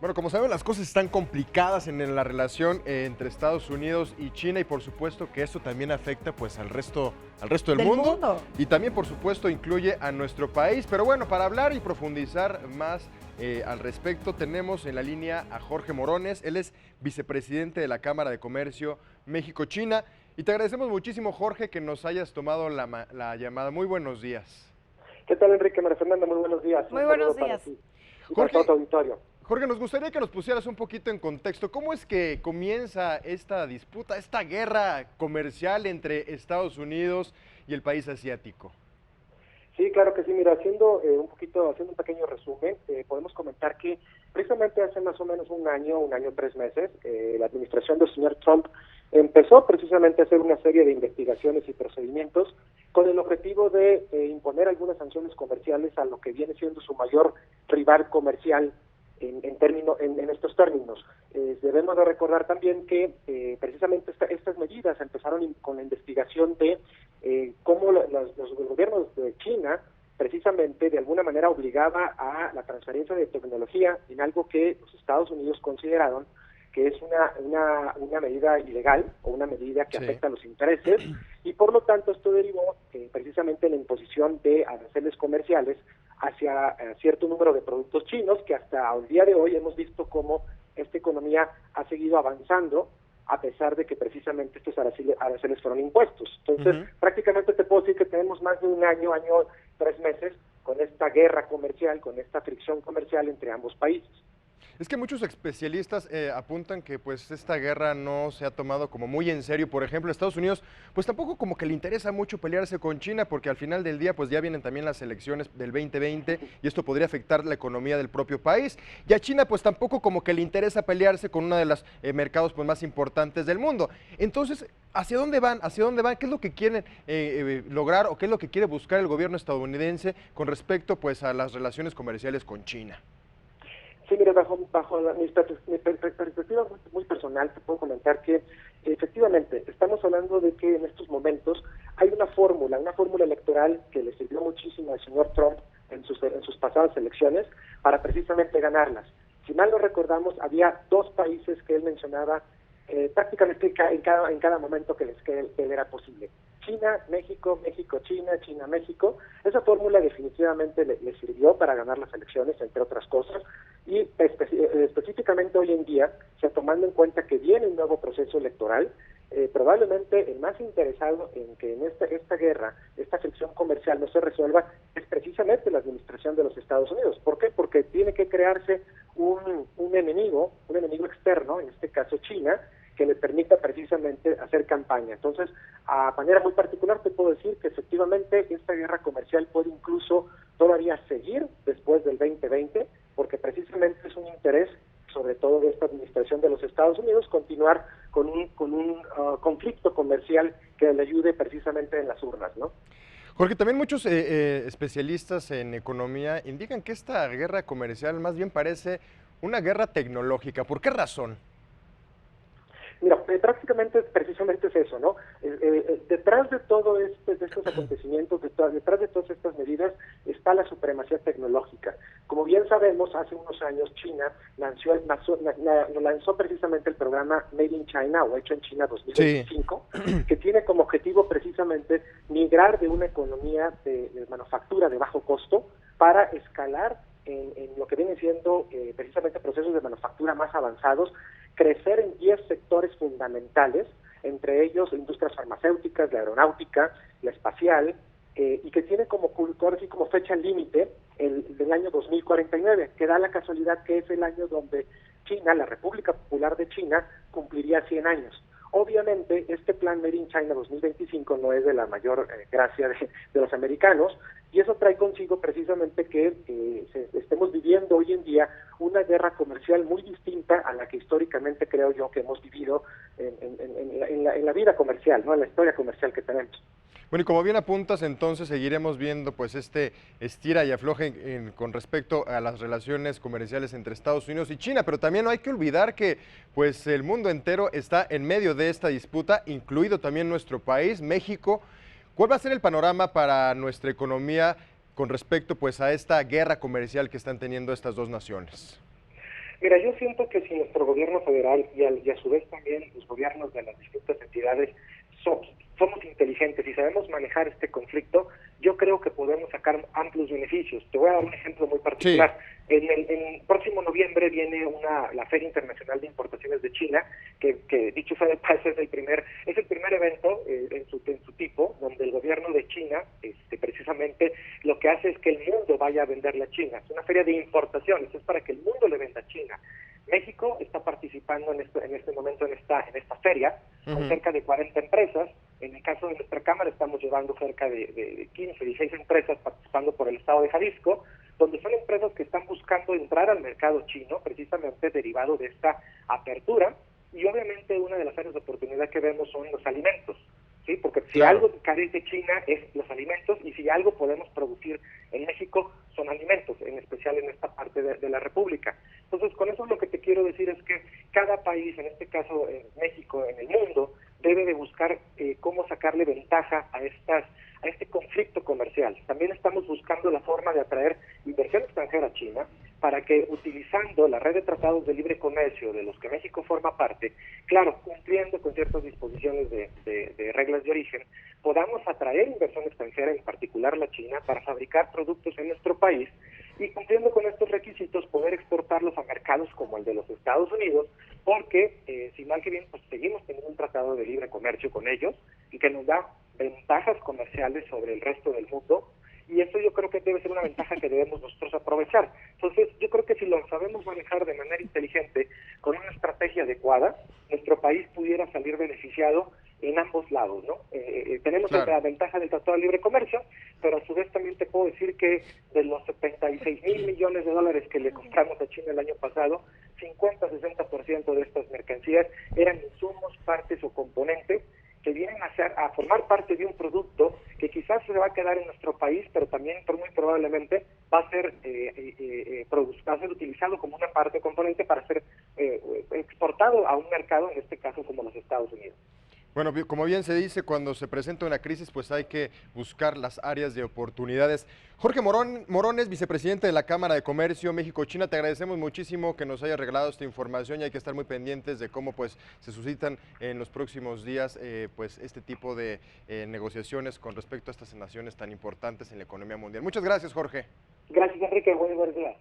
Bueno, como saben, las cosas están complicadas en la relación entre Estados Unidos y China y por supuesto que esto también afecta pues al resto del mundo y también por supuesto incluye a nuestro país. Pero bueno, para hablar y profundizar más al respecto tenemos en la línea a Jorge Morones. Él es vicepresidente de la Cámara de Comercio México-China y te agradecemos muchísimo, Jorge, que nos hayas tomado la llamada. Muy buenos días. ¿Qué tal, Enrique? María Fernanda, muy buenos días. Muy buenos días. Jorge, todo tu auditorio. Jorge, nos gustaría que nos pusieras un poquito en contexto. ¿Cómo es que comienza esta disputa, esta guerra comercial entre Estados Unidos y el país asiático? Sí, claro que sí. Mira, haciendo un pequeño resumen, podemos comentar que precisamente hace más o menos un año, 3 meses, la administración del señor Trump empezó precisamente a hacer una serie de investigaciones y procedimientos con el objetivo de imponer algunas sanciones comerciales a lo que viene siendo su mayor rival comercial en estos términos. Debemos de recordar también que precisamente estas medidas empezaron con la investigación de cómo los gobiernos de China precisamente de alguna manera obligaba a la transferencia de tecnología en algo que los Estados Unidos consideraron que es una medida ilegal o una medida que afecta a los intereses y por lo tanto esto derivó precisamente en la imposición de aranceles comerciales hacia cierto número de productos chinos que hasta el día de hoy hemos visto cómo esta economía ha seguido avanzando a pesar de que precisamente estos aranceles fueron impuestos. Entonces, prácticamente te puedo decir que tenemos más de un año, 3 meses con esta guerra comercial, con esta fricción comercial entre ambos países. Es que muchos especialistas apuntan que pues esta guerra no se ha tomado como muy en serio. Por ejemplo, Estados Unidos pues tampoco como que le interesa mucho pelearse con China porque al final del día pues ya vienen también las elecciones del 2020 y esto podría afectar la economía del propio país. Y a China pues tampoco como que le interesa pelearse con uno de los mercados pues más importantes del mundo. Entonces, ¿hacia dónde van? ¿Hacia dónde van? ¿Qué es lo que quieren lograr o qué es lo que quiere buscar el gobierno estadounidense con respecto pues a las relaciones comerciales con China? Sí, mira, bajo mi perspectiva muy personal, te puedo comentar que efectivamente estamos hablando de que en estos momentos hay una fórmula electoral que le sirvió muchísimo al señor Trump en sus pasadas elecciones para precisamente ganarlas. Si mal no recordamos, había 2 países que él mencionaba prácticamente en cada momento que él era posible. China, México, México, China, China, México. Esa fórmula definitivamente le sirvió para ganar las elecciones, entre otras cosas, y específicamente hoy en día, tomando en cuenta que viene un nuevo proceso electoral, probablemente el más interesado en que en esta guerra, esta fricción comercial no se resuelva, es precisamente la administración de los Estados Unidos. ¿Por qué? Porque tiene que crearse un enemigo externo, en este caso China, que le permita precisamente hacer campaña. Entonces, a manera muy particular te puedo decir que efectivamente esta guerra comercial puede incluso todavía seguir después del 2020, porque precisamente es un interés, sobre todo de esta administración de los Estados Unidos, continuar con un conflicto comercial que le ayude precisamente en las urnas, ¿no? Jorge, también muchos especialistas en economía indican que esta guerra comercial más bien parece una guerra tecnológica. ¿Por qué razón? Mira, prácticamente precisamente es eso, ¿no? Detrás de todo de estos acontecimientos, detrás de todas estas medidas, está la supremacía tecnológica. Como bien sabemos, hace unos años China lanzó precisamente el programa Made in China o Hecho en China 2025, que tiene como objetivo precisamente migrar de una economía de manufactura de bajo costo para escalar en lo que vienen siendo precisamente procesos de manufactura más avanzados, crecer en 10 sectores fundamentales, entre ellos industrias farmacéuticas, la aeronáutica, la espacial, y que tiene como fecha límite el año 2049, que da la casualidad que es el año donde China, la República Popular de China, cumpliría 100 años. Obviamente, este plan Made in China 2025 no es de la mayor gracia de los americanos, y eso trae consigo precisamente que estemos viviendo hoy en día una guerra comercial muy distinta a la que históricamente creo yo que hemos vivido en la vida comercial, ¿no? En la historia comercial que tenemos. Bueno, y como bien apuntas, entonces seguiremos viendo pues este estira y afloje con respecto a las relaciones comerciales entre Estados Unidos y China, pero también no hay que olvidar que pues el mundo entero está en medio de esta disputa, incluido también nuestro país, México. ¿Cuál va a ser el panorama para nuestra economía con respecto pues a esta guerra comercial que están teniendo estas dos naciones? Mira, yo siento que si nuestro gobierno federal y a su vez también los gobiernos de las distintas entidades somos inteligentes y sabemos manejar este conflicto, yo creo que podemos sacar amplios beneficios. Te voy a dar un ejemplo muy Sí. particular. En el próximo noviembre viene la Feria Internacional de Importaciones de China, que dicho sea de paso es el primer evento en su tipo, donde el gobierno de China precisamente lo que hace es que el mundo vaya a venderle a China. Es una feria de importaciones, es para que el mundo le venda a China. México está participando en este momento en esta feria con cerca de 40 empresas. En el caso de nuestra Cámara estamos llevando cerca de 15, 16 empresas participando por el estado de Jalisco, donde son empresas que están buscando entrar al mercado chino, precisamente derivado de esta apertura, y obviamente una de las áreas de oportunidad que vemos son los alimentos, ¿sí? Porque si Claro. algo carece China es los alimentos, y si algo podemos producir en México son alimentos, en especial en esta parte de la República. Entonces, con eso lo que te quiero decir es que cada país, en este caso México, en el mundo, debe de buscar cómo sacarle ventaja a este conflicto comercial. También estamos buscando la forma de atraer inversión extranjera a China para que, utilizando la red de tratados de libre comercio de los que México forma parte, claro, cumpliendo con ciertas disposiciones de reglas de origen, podamos atraer inversión extranjera, en particular la China, para fabricar productos en nuestro país y, cumpliendo con estos requisitos, poder exportarlos a mercados como el de los Estados Unidos, porque, si mal que bien, pues seguimos teniendo un tratado de libre comercio con ellos y que nos da ventajas comerciales sobre el resto del mundo, y eso yo creo que debe ser una ventaja que debemos nosotros aprovechar. Entonces, yo creo que si lo sabemos manejar de manera inteligente, con una estrategia adecuada, nuestro país pudiera salir beneficiado en ambos lados, ¿no? Tenemos Claro. la ventaja del Tratado de Libre Comercio, pero a su vez también te puedo decir que de los 76,000 millones de dólares que le compramos a China el año pasado, 50-60% de estas mercancías eran insumos, partes o componentes que vienen a formar parte de un producto que quizás se va a quedar en nuestro país, pero también muy probablemente va a ser utilizado como una parte componente para ser exportado a un mercado, en este caso como los Estados Unidos. Bueno, como bien se dice, cuando se presenta una crisis, pues hay que buscar las áreas de oportunidades. Jorge Morones, vicepresidente de la Cámara de Comercio México-China, te agradecemos muchísimo que nos hayas regalado esta información y hay que estar muy pendientes de cómo pues se suscitan en los próximos días pues este tipo de negociaciones con respecto a estas naciones tan importantes en la economía mundial. Muchas gracias, Jorge. Gracias, Enrique. Buenos días.